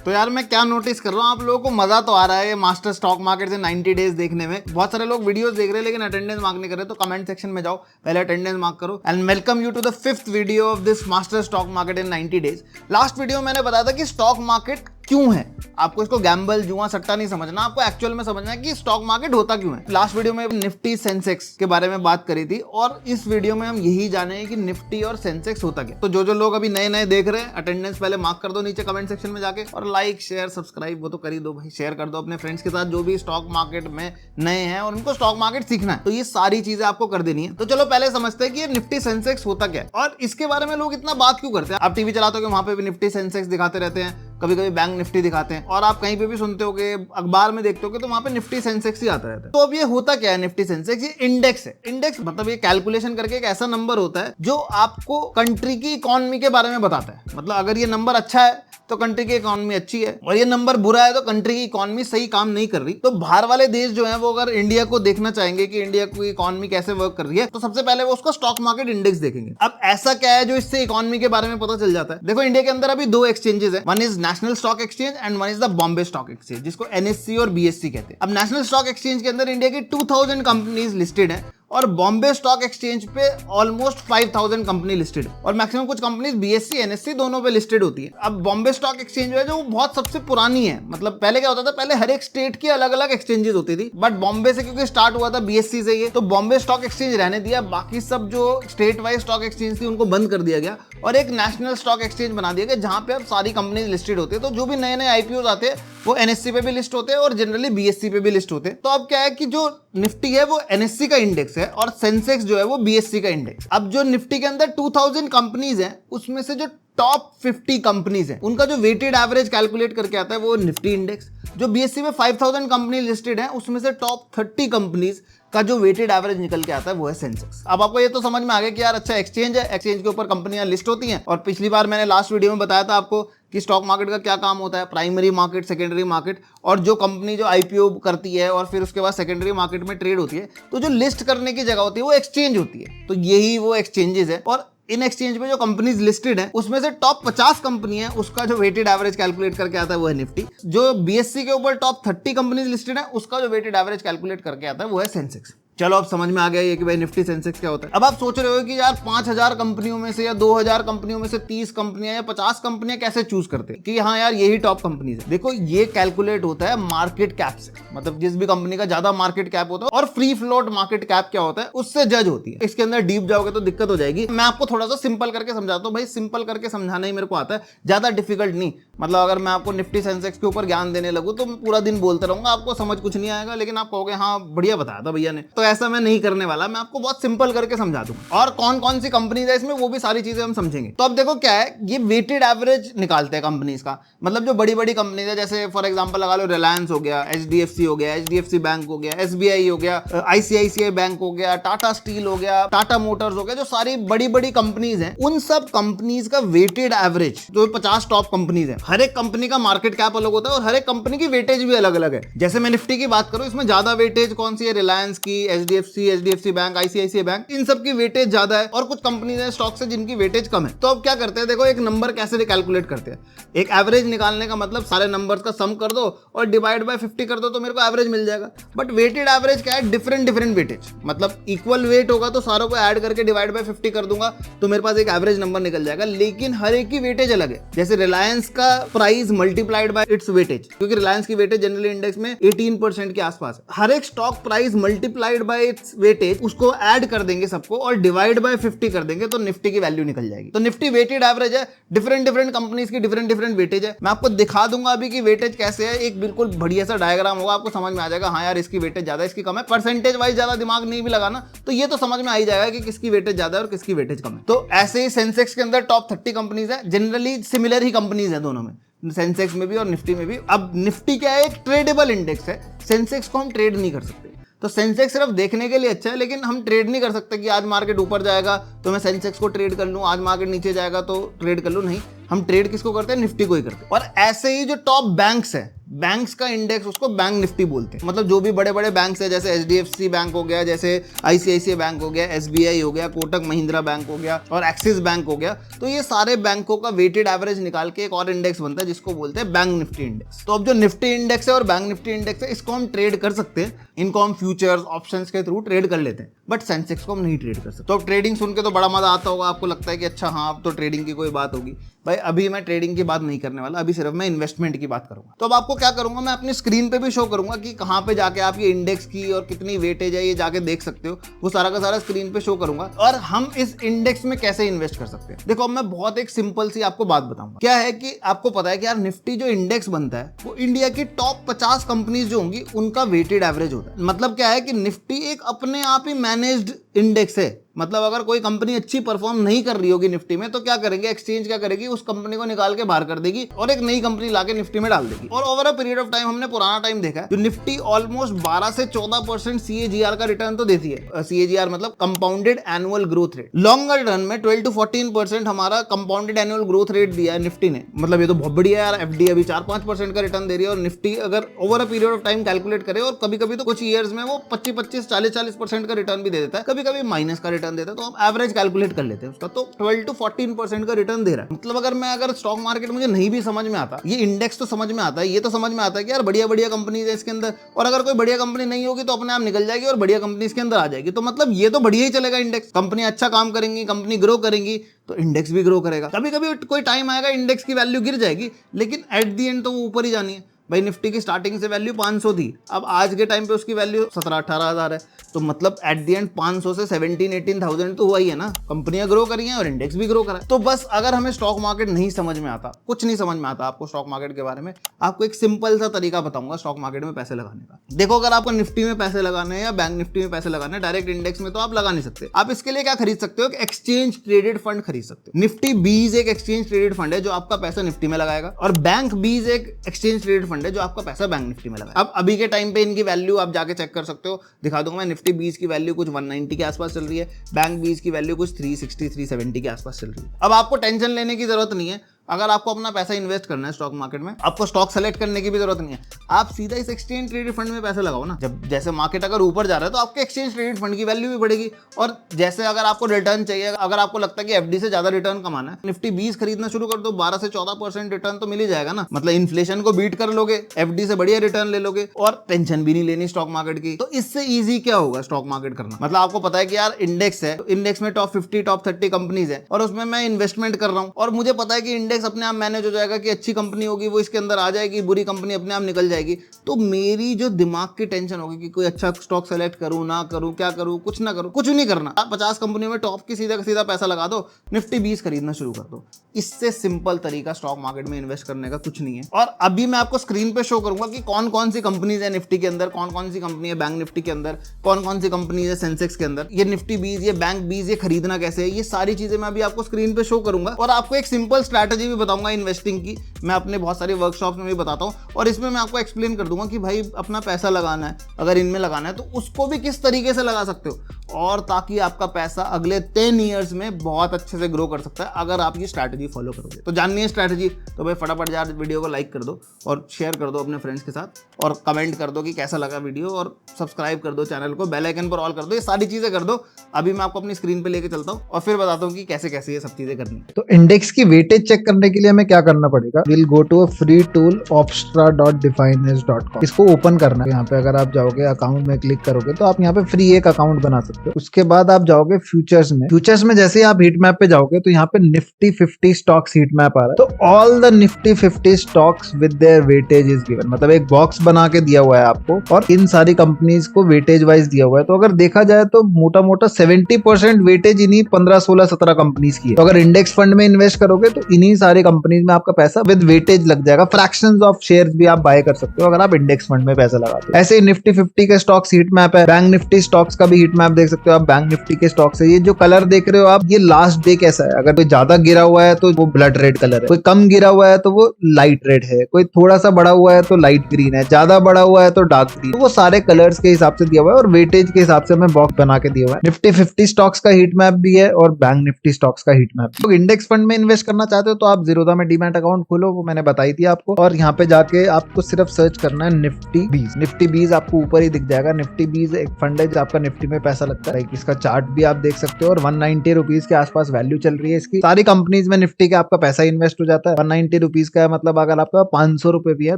तो यार मैं क्या नोटिस कर रहा हूँ, आप लोगों को मजा तो आ रहा है ये मास्टर स्टॉक मार्केट से 90 डेज देखने में। बहुत सारे लोग वीडियोस देख रहे हैं लेकिन अटेंडेंस मार्क नहीं कर रहे, तो कमेंट सेक्शन में जाओ, पहले अटेंडेंस मार्क करो। And welcome you to the 5th video of this master stock market in 90 days. Last video मैंने बताया था कि स्टॉक मार्केट क्यों है। आपको इसको गैम्बल जुआ सट्टा नहीं समझना, आपको एक्चुअल में समझना है कि स्टॉक मार्केट होता क्यों है। लास्ट वीडियो में निफ्टी सेंसेक्स के बारे में बात करी थी और इस वीडियो में हम यही जानेंगे कि निफ्टी और सेंसेक्स होता क्या। तो जो लोग अभी नए नए देख रहे हैं, अटेंडेंस पहले मार्क कर दो नीचे कमेंट सेक्शन में जाके, और लाइक शेयर सब्सक्राइब वो तो कर ही दो भाई, शेयर कर दो अपने फ्रेंड्स के साथ जो भी स्टॉक मार्केट में नए हैं और उनको स्टॉक मार्केट सीखना है। तो ये सारी चीजें आपको कर देनी है। तो चलो पहले समझते हैं कि ये निफ्टी सेंसेक्स होता क्या है और इसके बारे में लोग इतना बात क्यों करते हैं। आप टीवी चलाते हो, वहां पे भी निफ्टी सेंसेक्स दिखाते रहते हैं, कभी कभी बैंक निफ्टी दिखाते हैं, और आप कहीं पे भी सुनते होगे, अखबार में देखते होगे तो वहां पे निफ्टी सेंसेक्स ही आता रहता है। तो अब ये होता क्या है निफ्टी सेंसेक्स? ये इंडेक्स है। इंडेक्स मतलब ये कैलकुलेशन करके एक ऐसा नंबर होता है जो आपको कंट्री की इकोनॉमी के बारे में बताता है। मतलब अगर ये नंबर अच्छा है तो कंट्री की इकोनॉमी अच्छी है, और ये नंबर बुरा है तो कंट्री की इकोनॉमी सही काम नहीं कर रही। तो बाहर वाले देश जो है वो अगर इंडिया को देखना चाहेंगे कि इंडिया की इकोनॉमी कैसे वर्क कर रही है, तो सबसे पहले वो उसका स्टॉक मार्केट इंडेक्स देखेंगे। अब ऐसा क्या है जो इससे इकोनॉमी के बारे में पता चल जाता है? देखो इंडिया के अंदर अभी 2 एक्सचेंजेस है, one is national stock exchange and one is the Bombay stock exchange, जिसको एनएससी और बीएससी कहते हैं। अब नेशनल स्टॉक एक्सचेंज के अंदर इंडिया की 2000 कंपनीज लिस्टेड है और बॉम्बे स्टॉक एक्सचेंज पे ऑलमोस्ट 5000 कंपनी लिस्टेड है, और मैक्सिमम कुछ कंपनीज बीएससी एनएससी दोनों पे लिस्टेड होती है। अब बॉम्बे स्टॉक एक्सचेंज जो है जो बहुत सबसे पुरानी है। मतलब पहले क्या होता था, पहले हर एक स्टेट की अलग अलग एक्सचेंजेस होती थी, बट बॉम्बे से क्योंकि स्टार्ट हुआ था बीएससी से ये, तो बॉम्बे स्टॉक एक्सचेंज रहने दिया। बाकी सब जो स्टेट वाइज स्टॉक एक्सचेंज थी उनको बंद कर दिया गया और एक नेशनल स्टॉक एक्सचेंज बना दिया गया जहां पे अब सारी कंपनीज लिस्टेड होती है। तो जो भी नए नए आईपीओ आते हैं वो एनएससी पे भी लिस्ट होते हैं और जनरली बीएससी पे भी लिस्ट होते हैं। तो अब क्या है कि जो निफ्टी है वो एनएससी का इंडेक्स है और सेंसेक्स जो है वो बीएससी का इंडेक्स। अब जो निफ्टी के अंदर 2000 कंपनीज हैं उसमें से जो टॉप 50 कंपनीज हैं उनका जो वेटेड एवरेज कैलकुलेट करके आता है वो निफ्टी इंडेक्स। जो बीएससी में 5000 कंपनी लिस्टेड है उसमें से टॉप 30 कंपनीज का जो वेटेड एवरेज निकल के आता है वो है सेंसेक्स। अब आपको ये तो समझ में आ गया कि यार अच्छा एक्सचेंज है, एक्सचेंज के ऊपर कंपनियां लिस्ट होती हैं। और पिछली बार मैंने लास्ट वीडियो में बताया था आपको कि स्टॉक मार्केट का क्या काम होता है, प्राइमरी मार्केट, सेकेंडरी मार्केट, और जो कंपनी जो आईपीओ करती है और फिर उसके बाद सेकेंडरी मार्केट में ट्रेड होती है, तो जो लिस्ट करने की जगह होती है वो एक्सचेंज होती है। तो यही वो एक्सचेंजेस है और इन एक्सचेंज में जो कंपनीज लिस्टेड है उसमें से टॉप 50 कंपनी है उसका जो वेटेड एवरेज कैलकुलेट करके आता है वो है निफ्टी। जो बीएससी के ऊपर टॉप 30 कंपनीज लिस्टेड है उसका जो वेटेड एवरेज कैलकुलेट करके आता है वो है सेंसेक्स। चलो अब समझ में आ गया ये कि भाई निफ्टी सेंसेक्स क्या होता है। अब आप सोच रहे हो कि यार 5000 कंपनियों में से या 2000 कंपनियों में से 30 कंपनियां या 50 कंपनियां कैसे चूज करते हैं कि हाँ यार यही टॉप कंपनीज है। देखो ये कैलकुलेट होता है मार्केट कैप से, मतलब जिस भी कंपनी का ज्यादा मार्केट कैप होता है, और फ्री फ्लोट मार्केट कैप क्या होता है उससे जज होती है। इसके अंदर डीप जाओगे तो दिक्कत हो जाएगी। मैं आपको थोड़ा सा सिंपल करके समझाता हूँ भाई, सिंपल करके समझाना ही मेरे को आता है, ज्यादा डिफिकल्ट नहीं। मतलब अगर मैं आपको निफ्टी सेंसेक्स के ऊपर ज्ञान देने लगूँ तो मैं पूरा दिन बोलता रहूंगा, आपको समझ कुछ नहीं आएगा, लेकिन आप कहोगे हाँ बढ़िया बताया था भैया ने। तो ऐसा मैं नहीं करने वाला, मैं आपको बहुत सिंपल करके समझा दूंगा। और कौन कौन सी कंपनीज है इसमें वो भी सारी चीजें हम समझेंगे। तो अब देखो क्या है, ये वेटेड एवरेज निकालते हैं कंपनीज का। मतलब जो बड़ी बड़ी कंपनीज है, जैसे फॉर एग्जांपल लगा लो रिलायंस हो गया, एचडीएफसी हो गया, एचडीएफसी बैंक हो गया, एसबीआई हो गया, आईसीआईसीआई बैंक हो गया, टाटा स्टील हो गया, टाटा मोटर्स हो गया, जो सारी बड़ी बड़ी कंपनीज हैं उन सब कंपनीज का वेटेड एवरेज जो 50 टॉप कंपनीज है, हर एक कंपनी का मार्केट कैप अलग होता है और हर एक कंपनी की वेटेज भी अलग अलग है। जैसे मैं निफ्टी की बात करूं, इसमें ज्यादा वेटेज कौन सी है? रिलायंस की, एचडीएफसी बैंक, आईसीआईसीआई बैंक, इन सब की वेटेज ज्यादा है। और कुछ कंपनीज हैं स्टॉक से जिनकी वेटेज कम है। तो अब क्या करते हैं, देखो एक नंबर कैसे कैलकुलेट करते हैं। एक एवरेज निकालने का मतलब सारे नंबर्स का सम कर दो और डिवाइड बाय 50 कर दो तो मेरे को एवरेज मिल जाएगा। बट वेटेड एवरेज क्या है? डिफरेंट वेटेज, मतलब इक्वल वेट होगा तो सारों को ऐड करके डिवाइड बाय 50 कर दूंगा तो मेरे पास एक एवरेज नंबर निकल जाएगा। लेकिन हर एक की वेटेज अलग है। जैसे रिलायंस का price multiplied by it's weightage, क्योंकि रिलायंस की वेटेज जनरली इंडेक्स में 18% के आसपास है। हर एक stock price multiplied by it's weightage, उसको ऐड कर देंगे सबको और डिवाइड बाय 50 कर देंगे तो निफ्टी की वैल्यू निकल जाएगी। तो निफ्टी वेटेड एवरेज है, डिफरेंट कंपनीज की डिफरेंट वेटेज है। मैं आपको दिखा दूंगा अभी कि वेटेज कैसे है। एक बिल्कुल बढ़िया सा डायग्राम होगा, आपको समझ में आ जाएगा हाँ यार इसकी वेटेज ज्यादा है, इसकी कम है। परसेंटेज वाइज ज्यादा दिमाग नहीं भी लगाना तो ये तो समझ में आ ही जाएगा कि किसकी वेटेज ज्यादा है और किसकी वेटेज कम है। तो ऐसे ही सेंसेक्स के अंदर टॉप 30 कंपनीज है, जनरली सिमिलर ही कंपनीज है दोनों में, सेंसेक्स में भी और निफ्टी में भी। अब निफ्टी क्या है? एक ट्रेडेबल इंडेक्स है। सेंसेक्स को हम ट्रेड नहीं कर सकते। तो सेंसेक्स सिर्फ देखने के लिए अच्छा है, लेकिन हम ट्रेड नहीं कर सकते कि आज मार्केट ऊपर जाएगा तो मैं सेंसेक्स को ट्रेड कर लूं, आज मार्केट नीचे जाएगा तो ट्रेड कर लूं। नहीं, हम ट्रेड किसको करते हैं? निफ्टी को ही करते हैं। और ऐसे ही जो टॉप बैंक्स है, बैंक्स का इंडेक्स उसको बैंक निफ्टी बोलते हैं। मतलब जो भी बड़े बड़े बैंक्स है, जैसे HDFC बैंक हो गया, जैसे ICICI बैंक हो गया, SBI हो गया, कोटक महिंद्रा बैंक हो गया और एक्सिस बैंक हो गया, तो ये सारे बैंकों का वेटेड एवरेज निकाल के एक और इंडेक्स बनता है जिसको बोलते हैं बैंक निफ्टी इंडेक्स। तो अब जो निफ्टी इंडेक्स है और बैंक निफ्टी इंडेक्स है, इसको हम ट्रेड कर सकते हैं, इनको हम फ्यूचर्स ऑप्शंस के थ्रू ट्रेड कर लेते हैं, बट सेंसेक्स को हम नहीं ट्रेड कर सकते। तो अब ट्रेडिंग सुन के तो बड़ा मजा आता होगा, आपको लगता है कि अच्छा हाँ अब तो ट्रेडिंग की कोई बात होगी। भाई अभी मैं ट्रेडिंग की बात नहीं करने वाला, अभी सिर्फ मैं इन्वेस्टमेंट की बात करूंगा। तो अब आपको क्या करूंगा, मैं अपनी स्क्रीन पे भी शो करूंगा कि कहां पे जाके आप ये इंडेक्स की और कितनी वेटेज है ये जाके देख सकते हो, वो सारा का सारा स्क्रीन पे शो करूंगा। और हम इस इंडेक्स में कैसे इन्वेस्ट कर सकते हैं, देखो अब मैं बहुत एक सिंपल सी आपको बात बताऊंगा। क्या है कि आपको पता है कि यार निफ्टी जो इंडेक्स बनता है वो इंडिया की टॉप 50 कंपनीज जो होंगी उनका वेटेड एवरेज होता है। मतलब क्या है कि निफ्टी एक अपने आप ही मैनेज्ड इंडेक्स है। मतलब अगर कोई कंपनी अच्छी परफॉर्म नहीं कर रही होगी निफ्टी में, तो क्या करेंगे, एक्सचेंज क्या करेगी, उस कंपनी को निकाल के बाहर कर देगी और एक नई कंपनी लाके निफ्टी में डाल देगी। और over a period of time हमने पुराना टाइम देखा है, जो निफ्टी ऑलमोस्ट 12 से 14% CAGR का रिटर्न तो देती है। CAGR मतलब compounded annual growth rate. Longer run में 12 to 14% हमारा कंपाउंडेड एनुअल ग्रोथ रेट दिया है निफ्टी ने। मतलब ये तो बहुत बढ़िया है यार। FD अभी 4-5% का रिटर्न दे रही है और निफ्टी अगर over a period of time calculate करे, और कभी कभी तो कुछ ईयर्स में वो 25-25, 40-40% का रिटर्न भी दे देता है, कभी कभी माइनस का रिटर्न देता है। तो हम एवरेज कैलकुलेट कर लेते हैं उसका, तो 12 to 14% का रिटर्न दे रहा है। मतलब अगर स्टॉक मार्केट मुझे नहीं भी समझ में आता, ये इंडेक्स तो समझ में आता है, ये तो समझ में आता है कि यार बढ़िया बढ़िया कंपनीज है इसके अंदर, और अगर कोई बढ़िया कंपनी नहीं होगी तो अपने आप निकल जाएगी और बढ़िया कंपनी इसके अंदर आ जाएगी। तो मतलब ये तो बढ़िया ही चलेगा इंडेक्स, कंपनी अच्छा काम करेंगी, कंपनी ग्रो करेंगी तो इंडेक्स भी ग्रो करेगा। कभी कभी कोई टाइम आएगा इंडेक्स की वैल्यू गिर जाएगी, लेकिन एट दी एंड तो वो ऊपर ही जानी है। भाई निफ्टी की स्टार्टिंग से वैल्यू 500 थी, अब आज के टाइम पे उसकी वैल्यू 17-18 हज़ार है। तो मतलब एट द एंड 500 से 17-18,000 तो हुआ ही है ना। कंपनियां ग्रो करी हैं और इंडेक्स भी ग्रो करा है। तो बस अगर हमें स्टॉक मार्केट नहीं समझ में आता, कुछ नहीं समझ में आता आपको स्टॉक मार्केट के बारे में, आपको एक सिंपल सा तरीका बताऊंगा स्टॉक मार्केट में पैसे लगाने का। देखो अगर आपको निफ्टी में पैसे लगाने हैं या बैंक निफ्टी में पैसे लगाने हैं, डायरेक्ट इंडेक्स में तो आप लगा नहीं सकते। आप इसके लिए क्या खरीद सकते हो, एक्सचेंज ट्रेडेड फंड खरीद सकते हो। निफ्टी 20 एक एक्सचेंज ट्रेडेड फंड है जो आपका पैसा निफ्टी में लगाएगा, और बैंक 20 एक एक्सचेंज ट्रेडेड फंड है जो आपका पैसा बैंक निफ्टी में लगा। अब अभी के टाइम पे इनकी वैल्यू आप जाके चेक कर सकते हो, दिखा दूंगा मैं। निफ्टी 20 की वैल्यू कुछ 190 के आसपास चल रही है, बैंक 20 की वैल्यू कुछ 360-370 के आसपास चल रही है। अब आपको टेंशन लेने की जरूरत नहीं है। अगर आपको अपना पैसा इन्वेस्ट करना है स्टॉक मार्केट में, आपको स्टॉक सेलेक्ट करने की भी जरूरत नहीं है। आप सीधा इस एक्सचेंज ट्रेडेड फंड में पैसे लगाओ ना। जब जैसे मार्केट अगर ऊपर जा रहा है तो आपके एक्सचेंज ट्रेडेड फंड की वैल्यू भी बढ़ेगी। और जैसे अगर आपको रिटर्न चाहिए, अगर आपको लगता है कि FD से ज्यादा रिटर्न कमाना है, निफ्टी 20 खरीदना शुरू कर दो, 12 से 14% रिटर्न तो मिल ही जाएगा ना। मतलब इन्फ्लेशन को बीट कर लोगे, FD से बढ़िया रिटर्न ले लोगे और टेंशन भी नहीं लेनी स्टॉक मार्केट की। तो इससे ईजी क्या होगा स्टॉक मार्केट करना। मतलब आपको पता है कि यार इंडेक्स है, इंडेक्स में टॉप 50 टॉप 30 कंपनीज है और उसमें मैं इन्वेस्टमेंट कर रहा हूं, और मुझे पता है कि इंडेक्स अपने आप मैनेज जाएगा कि अच्छी कंपनी होगी वो इसके अंदर आ जाएगी, बुरी कंपनी अपने आप निकल जाएगी। तो मेरी जो दिमाग की टेंशन होगी कि कोई अच्छा स्टॉक सेलेक्ट करूं ना करूं, क्या करूं, कुछ ना करूं, कुछ नहीं करना। 50 कंपनियों में टॉप की सीधा सीधा पैसा लगा दो, निफ्टी 20 खरीदना शुरू कर दो। इससे सिंपल तरीका स्टॉक मार्केट में इन्वेस्ट करने का कुछ नहीं है। और अभी मैं आपको स्क्रीन पे शो करूंगा कि कौन कौन सी कंपनीज है निफ्टी के अंदर, कौन कौन सी कंपनी है बैंक निफ्टी के अंदर, कौन कौन सी कंपनीज है सेंसेक्स के अंदर, ये निफ्टी 20, ये बैंक 20, ये खरीदना कैसे है, ये सारी चीजें मैं अभी आपको स्क्रीन पे शो करूंगा। और आपको एक सिंपल स्ट्रैटेजी भी बताऊंगा इन्वेस्टिंग की, मैं अपने बहुत सारे वर्कशॉप्स में भी बताता हूं। और इसमें मैं आपको एक्सप्लेन कर दूंगा कि भाई अपना पैसा लगाना है, अगर इनमें लगाना है तो उसको भी किस तरीके से लगा सकते हो, और ताकि आपका पैसा अगले 10 ईयर्स में बहुत अच्छे से ग्रो कर सकता है अगर आप ये स्ट्रैटेजी फॉलो करोगे। तो जाननी है स्ट्रैटेजी, तो भाई फटाफट यार वीडियो को लाइक कर दो और शेयर कर दो अपने फ्रेंड्स के साथ, और कमेंट कर दो कि कैसा लगा वीडियो, और सब्सक्राइब कर दो चैनल को, बेल आइकन पर ऑल कर दो, ये सारी चीजें कर दो। अभी मैं आपको अपनी स्क्रीन पे लेके चलता हूँ और फिर बताता हूँ कि कैसे कैसे ये सब चीजें करनी है। तो इंडेक्स की वेटेज चेक करने के लिए हमें क्या करना पड़ेगा, will go to a free tool opstra.definers.com। इसको ओपन करना है। यहाँ पे अगर आप जाओगे अकाउंट में क्लिक करोगे तो आप यहाँ पे फ्री एक अकाउंट बना सकते हो। उसके बाद आप जाओगे फ्यूचर्स में। फ्यूचर्स में जैसे ही आप हीट मैप पे जाओगे तो यहाँ पे निफ्टी 50 स्टॉक्स हीट मैप आ रहा है। तो all the Nifty 50 stocks with their weightage is given, मतलब एक बॉक्स बना के दिया हुआ है आपको और इन सारी कंपनीज को वेटेज वाइज दिया हुआ है। तो अगर देखा जाए तो मोटा मोटा 70% वेटेज इन्हीं 15, 16, 17 कंपनीज की है। तो अगर इंडेक्स फंड में इन्वेस्ट करोगे तो इन्हीं सारे कंपनीज में आपका पैसा विद वेटेज लग जाएगा। फ्रैक्शंस ऑफ शेयर्स भी आप बाय कर सकते हो अगर आप इंडेक्स फंड में पैसा लगाते हो। ऐसे ही निफ्टी 50 के स्टॉक्स हीट मैप है, बैंक निफ्टी स्टॉक्स का भी हीट मैप देख देख सकते हो आप बैंक निफ्टी के स्टॉक्स है। ये जो कलर देख रहे हो आप, ये लास्ट डे कैसा है। अगर कोई ज्यादा गिरा हुआ है तो वो ब्लड रेड कलर है, कोई कम गिरा हुआ है तो वो लाइट रेड है, कोई थोड़ा सा बड़ा हुआ है तो लाइट ग्रीन है, ज्यादा बड़ा हुआ है तो डार्क ग्रीन। तो वो सारे कलर्स के हिसाब से दिया हुआ है और वेटेज के हिसाब से हमें बॉक्स बना के दिया हुआ है। निफ्टी 50 स्टॉक्स का हीट मैप भी है और बैंक निफ्टी स्टॉक्स का हीट मैप। तो इंडेक्स फंड में इन्वेस्ट करना चाहते हो तो आप जीरोधा में डीमैट अकाउंट खोलो, वो मैंने बताई थी आपको। और यहाँ पे जाके आपको सिर्फ सर्च करना है निफ्टी बीज। निफ्टी बीज आपको ऊपर ही दिख जाएगा। निफ्टी बीज एक फंड है जो आपका निफ्टी में पैसा लगता है। इसका चार्ट भी आप देख सकते हो और 190 रुपीज के आसपास वैल्यू चल रही है इसकी। सारी कंपनीज में निफ्टी के आपका पैसा इन्वेस्ट हो जाता है। 190 रुपीज का मतलब अगर आपका 500 रुपए भी है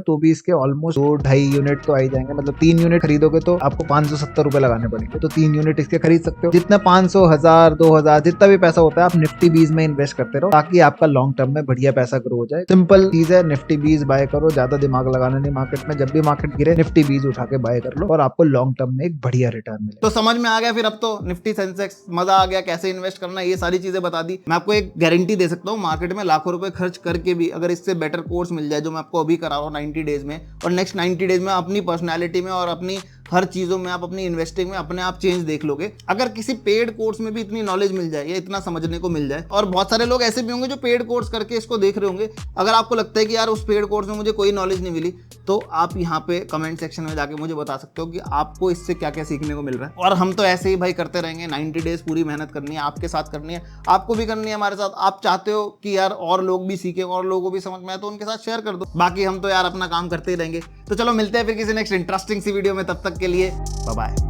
तो भी इसके ऑलमोस्ट 2-2.5 यूनिट तो आ ही जाएंगे। मतलब 3 यूनिट खरीदोगे तो आपको 570 रुपए लगाने पड़ेंगे, तो 3 यूनिट इसके खरीद सकते हो। जितना 500, 1000, 2000 जितना भी पैसा होता है आप निफ्टी बीज में इन्वेस्ट करते रहो ताकि आपका लॉन्ग टर्म में बढ़िया पैसा ग्रो हो जाए। सिंपल चीज है, निफ्टी बीज बाय करो, ज्यादा दिमाग लगाना नहीं मार्केट में। जब भी मार्केट गिरे निफ्टी बीज उठा के बाय कर लो और आपको लॉन्ग टर्म में एक बढ़िया रिटर्न मिले। तो समझ में आ गया फिर अब तो निफ्टी सेंसेक्स मजा आ गया, कैसे इन्वेस्ट करना, ये सारी चीजें बता दी। मैं आपको एक गारंटी दे सकता हूँ, मार्केट में लाखों रुपए खर्च करके भी अगर इससे बेटर कोर्स मिल जाए जो मैं आपको अभी करा रहा हूँ 90 डेज में, और नेक्स्ट 90 डेज में अपनी पर्सनैलिटी में और अपनी हर चीजों में आप अपनी इन्वेस्टिंग में अपने आप चेंज देख लोगे। अगर किसी पेड कोर्स में भी इतनी नॉलेज मिल जाए या इतना समझने को मिल जाए, और बहुत सारे लोग ऐसे भी होंगे जो पेड कोर्स करके इसको देख रहे होंगे, अगर आपको लगता है कि यार उस पेड कोर्स में मुझे कोई नॉलेज नहीं मिली, तो आप यहाँ पे कमेंट सेक्शन में जाके मुझे बता सकते हो कि आपको इससे क्या क्या सीखने को मिल रहा है। और हम तो ऐसे ही भाई करते रहेंगे, 90 डेज पूरी मेहनत करनी है, आपके साथ करनी है, आपको भी करनी है हमारे साथ। आप चाहते हो कि यार और लोग भी सीखें और लोगों को भी समझ में आए तो उनके साथ शेयर कर दो। बाकी हम तो यार अपना काम करते ही रहेंगे। तो चलो मिलते हैं फिर किसी नेक्स्ट इंटरेस्टिंग सी वीडियो में, तब तक के लिए बाय।